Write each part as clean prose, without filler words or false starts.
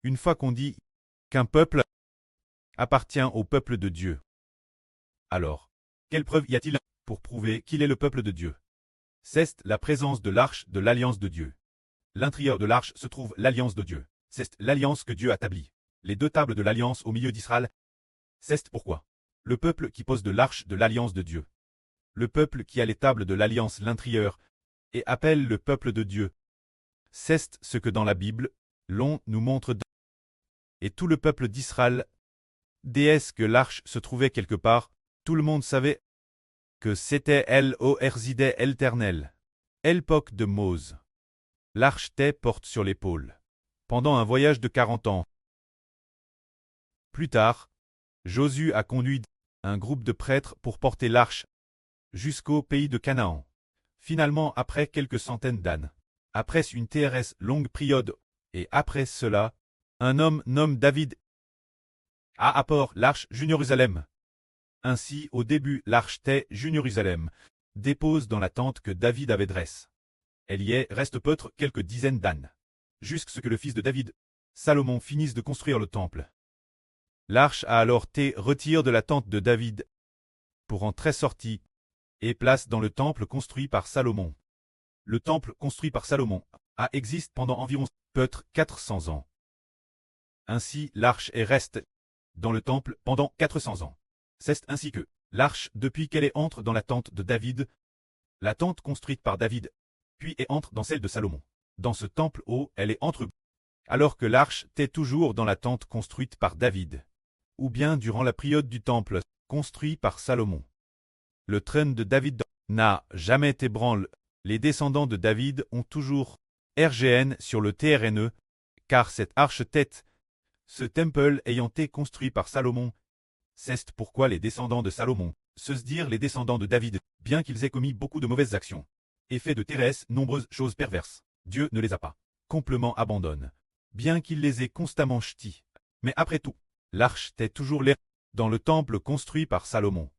Une fois qu'on dit qu'un peuple appartient au peuple de Dieu, alors, quelle preuve y a-t-il pour prouver qu'il est le peuple de Dieu? C'est la présence de l'arche de l'alliance de Dieu. L'intérieur de l'arche se trouve l'alliance de Dieu. C'est l'alliance que Dieu a établie. Les deux tables de l'alliance au milieu d'Israël. C'est pourquoi le peuple qui pose de l'arche de l'alliance de Dieu. Le peuple qui a les tables de l'alliance l'intérieur et appelle le peuple de Dieu. C'est ce que dans la Bible, l'on nous montre. Et tout le peuple d'Israël, déesse que l'arche se trouvait quelque part, tout le monde savait que c'était elle au Erzidé éternel. L'époque de Mose. L'arche porte sur l'épaule. Pendant un voyage de 40 ans. Plus tard, Josué a conduit un groupe de prêtres pour porter l'arche jusqu'au pays de Canaan. Finalement, après quelques centaines d'années, après une très longue période, et après cela, un homme nommé David a apporté l'arche Jérusalem. Ainsi, au début, l'arche Jérusalem dépose dans la tente que David avait dresse. Elle y reste peut-être quelques dizaines d'années, jusqu'à ce que le fils de David, Salomon, finisse de construire le temple. L'arche a alors été retirée de la tente de David pour entrer sortie et place dans le temple construit par Salomon. Le temple construit par Salomon existe pendant environ peut-être 400 ans. Ainsi, l'arche reste dans le temple pendant 400 ans. C'est ainsi que l'arche, depuis qu'elle entre dans la tente de David, la tente construite par David, puis entre dans celle de Salomon. Dans ce temple haut, elle est entre eux, alors que l'arche était toujours dans la tente construite par David, ou bien durant la période du temple construit par Salomon. Le trône de David n'a jamais été ébranlé. Les descendants de David ont toujours RGN sur le TRNE, car cette arche-tête, ce temple ayant été construit par Salomon, c'est pourquoi les descendants de Salomon, se dire les descendants de David, bien qu'ils aient commis beaucoup de mauvaises actions, et fait de terrestres nombreuses choses perverses, Dieu ne les a pas complètement abandonné, bien qu'il les ait constamment ch'tis. Mais après tout, l'arche était toujours là, dans le temple construit par Salomon.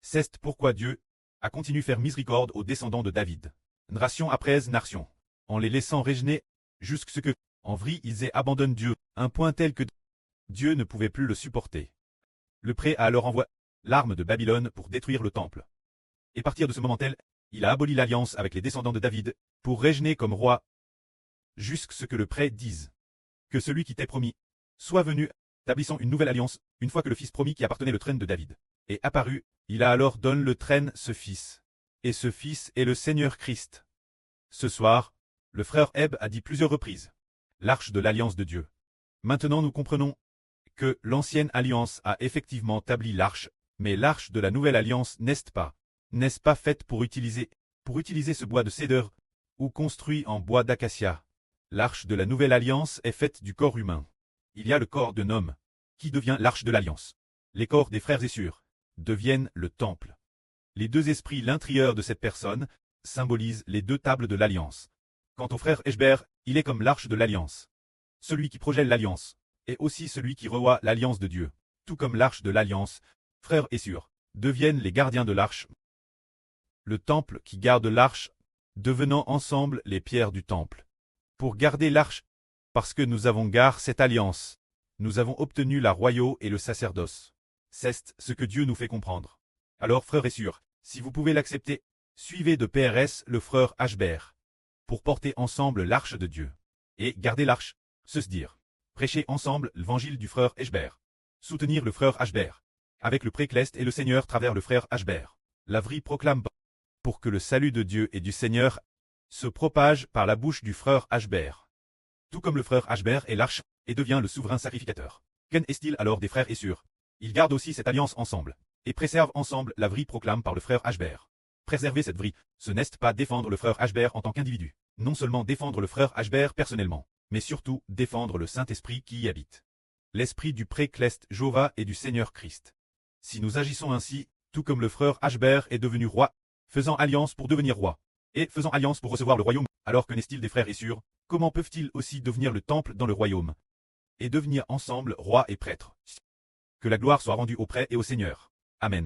C'est pourquoi Dieu a continué faire miséricorde aux descendants de David, nation après nation, en les laissant régner, jusqu'à ce que, en vrai, ils aient abandonné Dieu, un point tel que Dieu ne pouvait plus le supporter. Le prêt a alors envoyé l'arme de Babylone pour détruire le temple. Et à partir de ce moment-là, il a aboli l'alliance avec les descendants de David, pour régner comme roi, jusqu'à ce que le prêt dise que celui qui t'est promis soit venu, établissant une nouvelle alliance, une fois que le fils promis qui appartenait le trône de David est apparu, il a alors donné le trône ce fils. Et ce fils est le Seigneur Christ. Ce soir, le frère Eb a dit plusieurs reprises l'arche de l'alliance de Dieu. Maintenant nous comprenons que l'ancienne alliance a effectivement établi l'arche, mais l'arche de la nouvelle alliance n'est pas faite pour utiliser ce bois de cèdre, ou construit en bois d'acacia. L'arche de la nouvelle alliance est faite du corps humain. Il y a le corps d'un homme, qui devient l'arche de l'alliance. Les corps des frères et sœurs deviennent le temple. Les deux esprits l'intérieur de cette personne symbolisent les deux tables de l'alliance. Quant au frère Eshber, il est comme l'arche de l'alliance. Celui qui projette l'alliance est aussi celui qui revoit l'alliance de Dieu. Tout comme l'arche de l'alliance, frères et sœurs deviennent les gardiens de l'arche. Le temple qui garde l'arche, devenant ensemble les pierres du temple. Pour garder l'arche, parce que nous avons gardé cette alliance, nous avons obtenu la royauté et le sacerdoce. C'est ce que Dieu nous fait comprendre. Alors frères et sœurs, si vous pouvez l'accepter, suivez de PRS le frère Ashber, pour porter ensemble l'arche de Dieu. Et garder l'arche, se dire. Prêcher ensemble l'évangile du frère Ashber. Soutenir le frère Ashber. Avec le précleste et le Seigneur travers le frère Ashber. La vraie proclame pour que le salut de Dieu et du Seigneur se propage par la bouche du frère Ashber. Tout comme le frère Ashber est l'arche et devient le souverain sacrificateur. Qu'en est-il alors des frères et sœurs? Ils gardent aussi cette alliance ensemble, et préservent ensemble la vraie proclame par le frère Ashber. Préserver cette vraie, ce n'est pas défendre le frère Ashber en tant qu'individu, non seulement défendre le frère Ashber personnellement, mais surtout défendre le Saint-Esprit qui y habite. L'esprit du précleste Jéhovah et du Seigneur Christ. Si nous agissons ainsi, tout comme le frère Ashber est devenu roi, faisant alliance pour devenir roi, et faisant alliance pour recevoir le royaume, alors que n'est-il des frères et sœurs, comment peuvent-ils aussi devenir le temple dans le royaume, et devenir ensemble roi et prêtre? Que la gloire soit rendue au prêtre et au Seigneur. Amen.